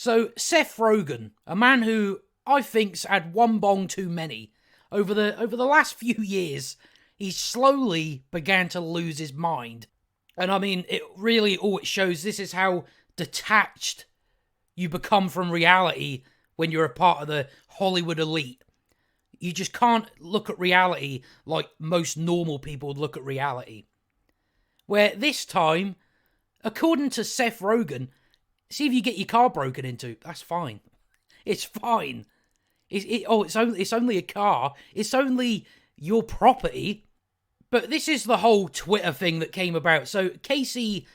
So, Seth Rogen, a man who I think's had one bong too many, over the last few years, he slowly began to lose his mind. And I mean, it really, all it shows, this is how detached you become from reality when you're a part of the Hollywood elite. You just can't look at reality like most normal people would look at reality. Where this time, according to Seth Rogen, see if you get your car broken into. That's fine. It's fine. It's only a car. It's only your property. But this is the whole Twitter thing that came about. So Casey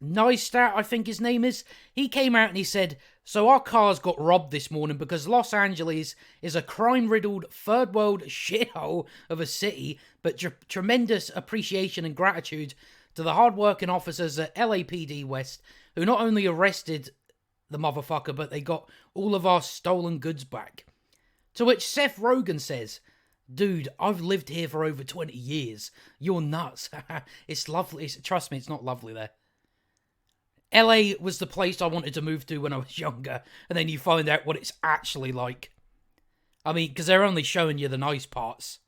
Neistat, I think his name is, he came out and he said, so our cars got robbed this morning because Los Angeles is a crime-riddled third world shithole of a city, but tremendous appreciation and gratitude to the hard-working officers at LAPD West who not only arrested the motherfucker, but they got all of our stolen goods back. To which Seth Rogen says, dude, I've lived here for over 20 years. You're nuts. It's lovely. Trust me, it's not lovely there. LA was the place I wanted to move to when I was younger, and then you find out what it's actually like. I mean, because they're only showing you the nice parts.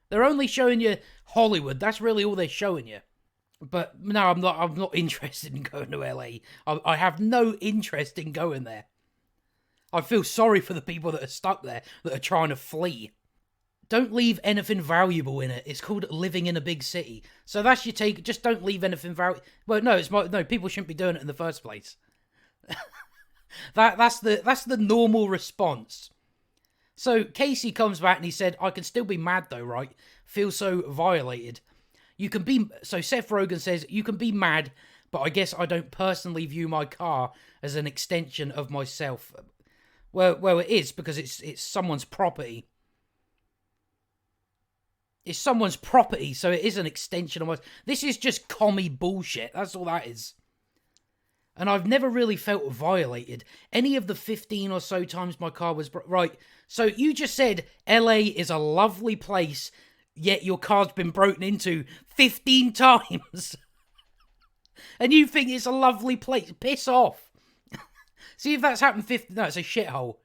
They're only showing you Hollywood. That's really all they're showing you. But no, I'm not interested in going to LA. I have no interest in going there. I feel sorry for the people that are stuck there, that are trying to flee. Don't leave anything valuable in it. It's called living in a big city. So that's your take. Just don't leave anything valuable. Well, no, people shouldn't be doing it in the first place. That's the normal response. So Casey comes back and he said, I can still be mad though, right? Feel so violated. So Seth Rogen says, you can be mad, but I guess I don't personally view my car as an extension of myself. Well, it is, because it's someone's property. It's someone's property, so it is an extension of myself. This is just commie bullshit. That's all that is. And I've never really felt violated. Any of the 15 or so times my car was... Right, so you just said LA is a lovely place, yet your car's been broken into 15 times. And you think it's a lovely place. Piss off. See if that's happened 50... No, it's a shithole.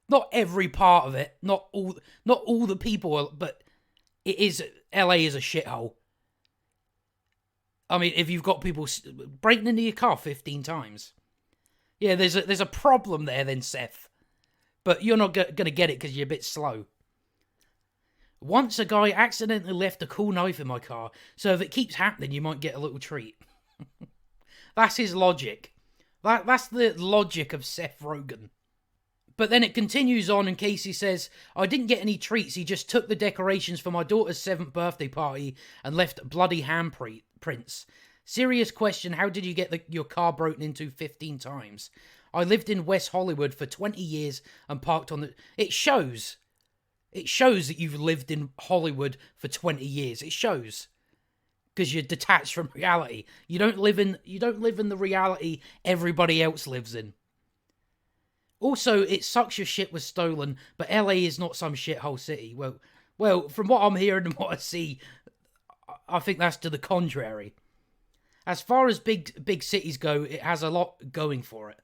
Not every part of it. Not all the people, but... LA is a shithole. I mean, if you've got people breaking into your car 15 times. Yeah, there's a problem there then, Seth. But you're not going to get it because you're a bit slow. Once a guy accidentally left a cool knife in my car, so if it keeps happening, you might get a little treat. That's his logic. That's the logic of Seth Rogen. But then it continues on, and Casey says, I didn't get any treats, he just took the decorations for my daughter's 7th birthday party and left bloody handprints. Serious question, how did you get your car broken into 15 times? I lived in West Hollywood for 20 years and parked on the... It shows that you've lived in Hollywood for 20 years. It shows. Because you're detached from reality. You don't live in the reality everybody else lives in. Also, it sucks your shit was stolen, but LA is not some shithole city. Well, from what I'm hearing and what I see, I think that's to the contrary. As far as big cities go, it has a lot going for it.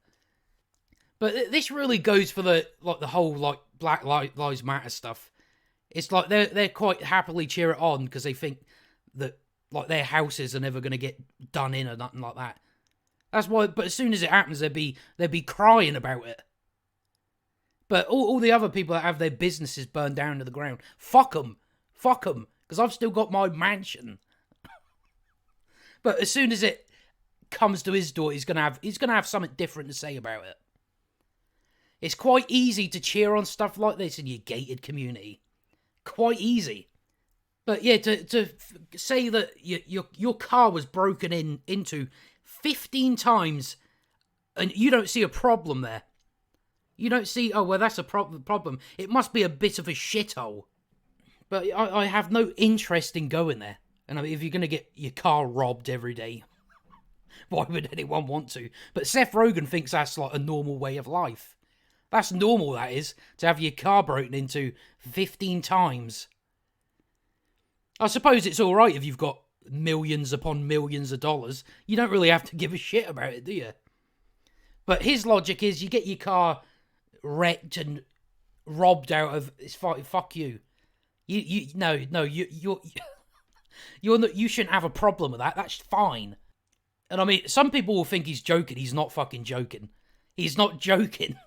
But this really goes for the whole Black Lives Matter stuff. It's like they're quite happily cheer it on because they think that their houses are never going to get done in or nothing like that. That's why. But as soon as it happens, they'd be crying about it. But all the other people that have their businesses burned down to the ground, fuck them, because I've still got my mansion. But as soon as it comes to his door, he's gonna have something different to say about it. It's quite easy to cheer on stuff like this in your gated community, quite easy. But yeah, to say that your car was broken into 15 times, and you don't see a problem there. You don't see, oh, well, that's a problem. It must be a bit of a shithole. But I have no interest in going there. And I mean, if you're going to get your car robbed every day, why would anyone want to? But Seth Rogen thinks that's like a normal way of life. That's normal, that is, to have your car broken into 15 times. I suppose it's alright if you've got millions upon millions of dollars. You don't really have to give a shit about it, do you? But his logic is you get your car wrecked and robbed out of, it's fuck you. You shouldn't have a problem with that. That's fine. And I mean, some people will think he's joking. He's not fucking joking. He's not joking.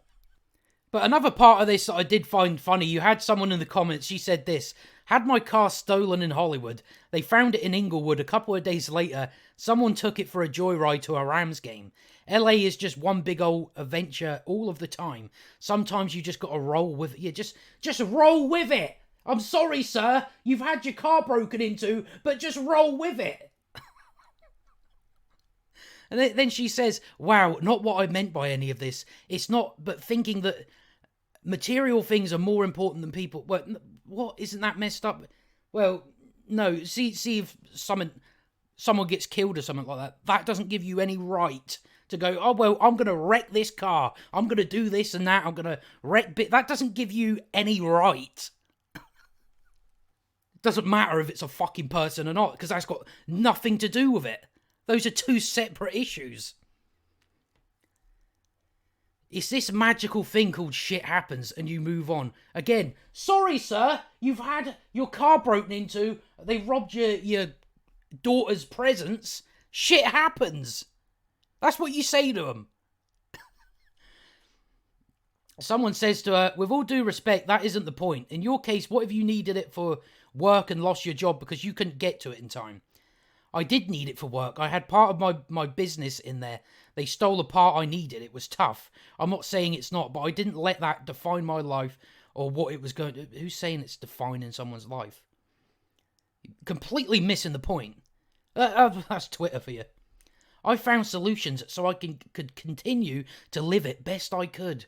But another part of this that I did find funny, you had someone in the comments, she said this: had my car stolen in Hollywood, they found it in Inglewood a couple of days later, someone took it for a joyride to a Rams game. LA is just one big old adventure all of the time. Sometimes you just gotta roll with it. Yeah, just roll with it. I'm sorry, sir, you've had your car broken into, but just roll with it. And then she says, wow, not what I meant by any of this. It's not, but thinking that material things are more important than people. Well, what? Isn't that messed up? Well, no. See if someone gets killed or something like that. That doesn't give you any right to go, oh, well, I'm going to wreck this car. I'm going to do this and that. I'm going to wreck bit. That doesn't give you any right. It doesn't matter if it's a fucking person or not, because that's got nothing to do with it. Those are two separate issues. It's this magical thing called shit happens and you move on. Again, sorry, sir, you've had your car broken into, they robbed your daughter's presents. Shit happens. That's what you say to them. Someone says to her, with all due respect, that isn't the point. In your case, what if you needed it for work and lost your job because you couldn't get to it in time? I did need it for work. I had part of my business in there. They stole the part I needed. It was tough. I'm not saying it's not, but I didn't let that define my life or what it was going to... Who's saying it's defining someone's life? Completely missing the point. That's Twitter for you. I found solutions so I could continue to live it best I could.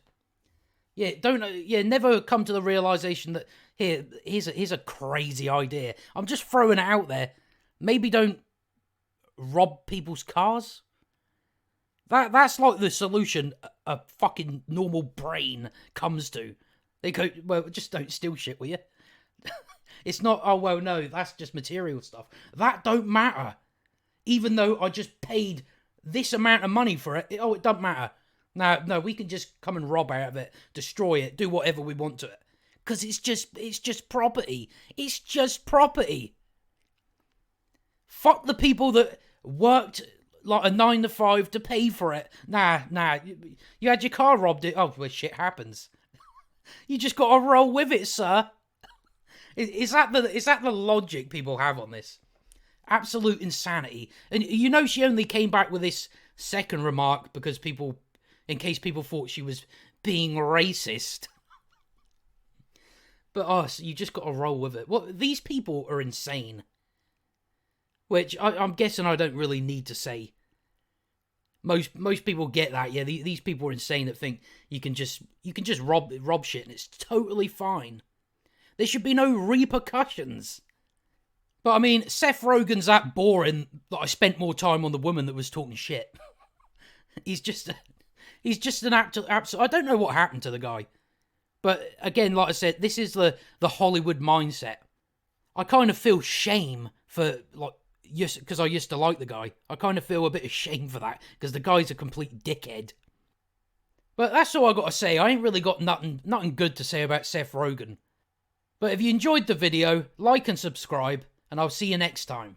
Never come to the realization that here's a crazy idea. I'm just throwing it out there. Maybe don't rob people's cars. That's like the solution a fucking normal brain comes to. They go, well, just don't steal shit, will you? It's not, oh, well, no, that's just material stuff. That don't matter. Even though I just paid this amount of money for it, it doesn't matter. No, we can just come and rob out of it, destroy it, do whatever we want to it. Because it's just property. It's just property. Fuck the people that worked like a 9 to 5 to pay for it. Nah. You had your car robbed. Oh, well, shit happens. You just got to roll with it, sir. Is that the logic people have on this? Absolute insanity. And you know she only came back with this second remark because in case people thought she was being racist. But so you just got to roll with it. Well, these people are insane. Which I'm guessing I don't really need to say. Most people get that. Yeah, these people are insane that think you can just rob shit and it's totally fine. There should be no repercussions. But I mean, Seth Rogen's that boring that I spent more time on the woman that was talking shit. He's just an absolute. I don't know what happened to the guy. But again, like I said, this is the Hollywood mindset. I kind of feel shame for because I used to like the guy. I kind of feel a bit of shame for that because the guy's a complete dickhead. But that's all I got to say. I ain't really got nothing good to say about Seth Rogen. But if you enjoyed the video, like and subscribe, and I'll see you next time.